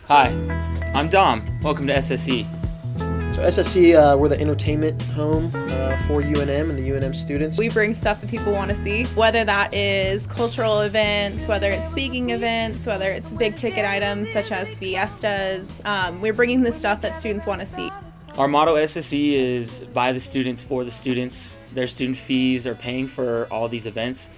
Hi, I'm Dom. Welcome to SSE. So SSE, we're the entertainment home for UNM and the UNM students. We bring stuff that people want to see, whether that is cultural events, whether it's speaking events, whether it's big ticket items such as fiestas. We're bringing the stuff that students want to see. Our motto at SSE is by the students, for the students. Their student fees are paying for all these events.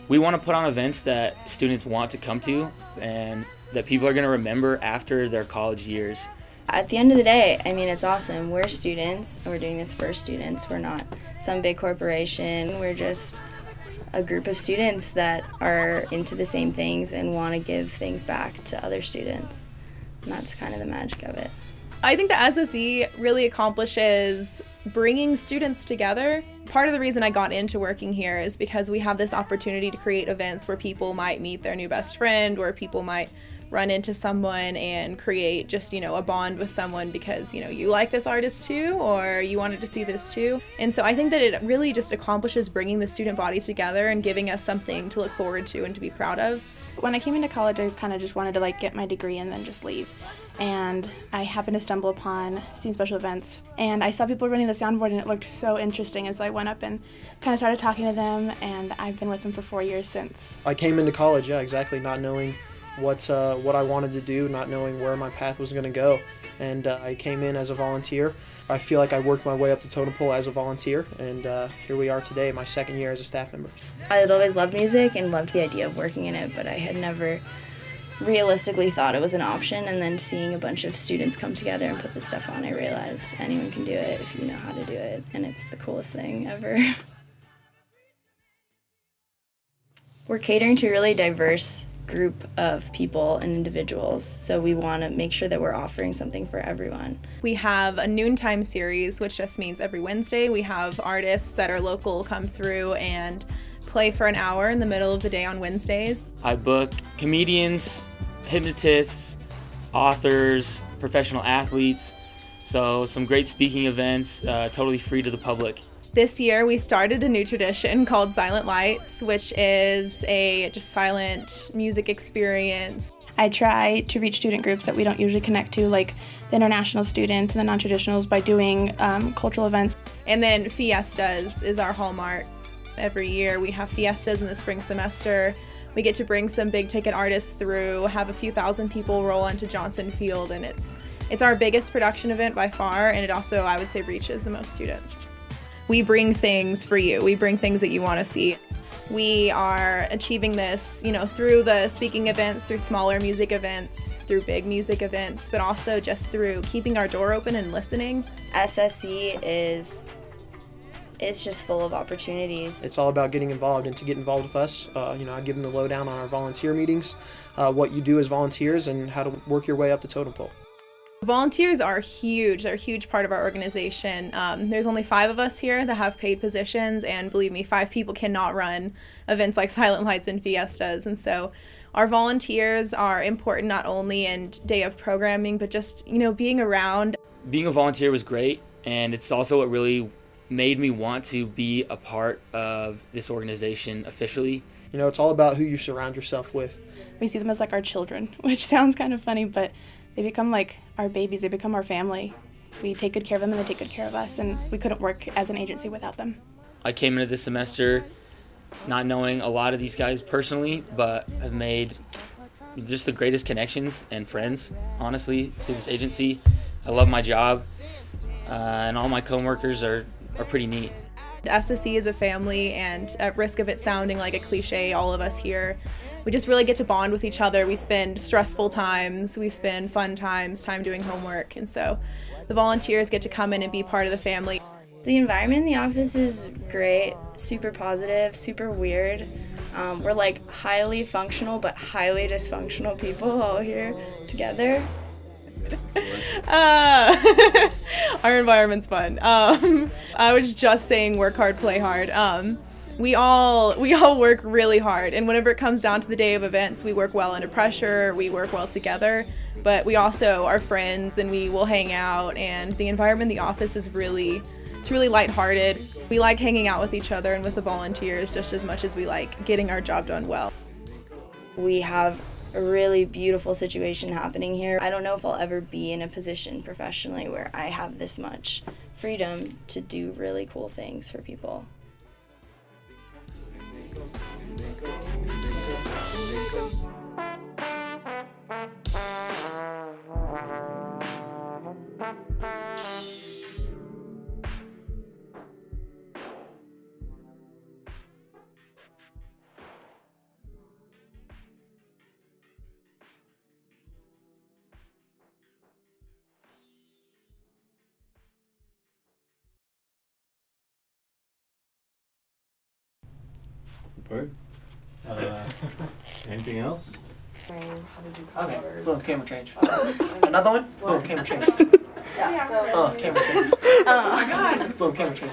We want to put on events that students want to come to and that people are going to remember after their college years. At the end of the day, I mean, it's awesome. We're students, and we're doing this for students. We're not some big corporation. We're just a group of students that are into the same things and want to give things back to other students. And that's kind of the magic of it. I think the SSE really accomplishes bringing students together. Part of the reason I got into working here is because we have this opportunity to create events where people might meet their new best friend, where people might run into someone and create just, a bond with someone because, you like this artist too, or you wanted to see this too. And so I think that it really just accomplishes bringing the student body together and giving us something to look forward to and to be proud of. When I came into college, I kind of just wanted to get my degree and then just leave. And I happened to stumble upon student special events, and I saw people running the soundboard, and it looked so interesting. And so I went up and kind of started talking to them, and I've been with them for 4 years since. I came into college, not knowing what I wanted to do, not knowing where my path was going to go. And I came in as a volunteer. I feel like I worked my way up the totem pole as a volunteer, and here we are today, my second year as a staff member. I had always loved music and loved the idea of working in it, but I had never realistically thought it was an option. And then seeing a bunch of students come together and put this stuff on, I realized anyone can do it if you know how to do it, and it's the coolest thing ever. We're catering to a really diverse group of people and individuals, so we want to make sure that we're offering something for everyone. We have a noontime series, which just means every Wednesday we have artists that are local come through and play for an hour in the middle of the day on Wednesdays. I book comedians, hypnotists, authors, professional athletes, so some great speaking events, totally free to the public. This year we started a new tradition called Silent Lights, which is a just silent music experience. I try to reach student groups that we don't usually connect to, like the international students and the non-traditionals, by doing cultural events. And then fiestas is our hallmark. Every year we have fiestas in the spring semester. We get to bring some big ticket artists through, have a few thousand people roll onto Johnson Field, and it's our biggest production event by far, and it also, I would say, reaches the most students. We bring things for you. We bring things that you want to see. We are achieving this, through the speaking events, through smaller music events, through big music events, but also just through keeping our door open and listening. SSE it's just full of opportunities. It's all about getting involved, and to get involved with us, I'd give them the lowdown on our volunteer meetings, what you do as volunteers, and how to work your way up the totem pole. Volunteers are huge. They're a huge part of our organization. There's only 5 of us here that have paid positions, and believe me, 5 people cannot run events like Silent Lights and Fiestas. And so our volunteers are important not only in day of programming, but just, being around. Being a volunteer was great, and it's also what really made me want to be a part of this organization officially. It's all about who you surround yourself with. We see them as our children, which sounds kind of funny, but they become our babies. They become our family. We take good care of them, and they take good care of us, and we couldn't work as an agency without them. I came into this semester not knowing a lot of these guys personally, but have made just the greatest connections and friends, honestly, through this agency. I love my job, and all my coworkers are pretty neat. SSE is a family, and at risk of it sounding like a cliche, all of us here, we just really get to bond with each other. We spend stressful times, we spend fun times, time doing homework, and so the volunteers get to come in and be part of the family. The environment in the office is great, super positive, super weird. We're like highly functional but highly dysfunctional people all here together. Our environment's fun. I was just saying work hard, play hard. We all work really hard, and whenever it comes down to the day of events, we work well under pressure, we work well together, but we also are friends and we will hang out, and the environment in the office is really lighthearted. We like hanging out with each other and with the volunteers just as much as we like getting our job done well. We have a really beautiful situation happening here. I don't know if I'll ever be in a position professionally where I have this much freedom to do really cool things for people. Word. Anything else? Okay, boom, camera change. Another one? Boom, camera change. Yeah, so Camera change. oh my god. Boom, camera change.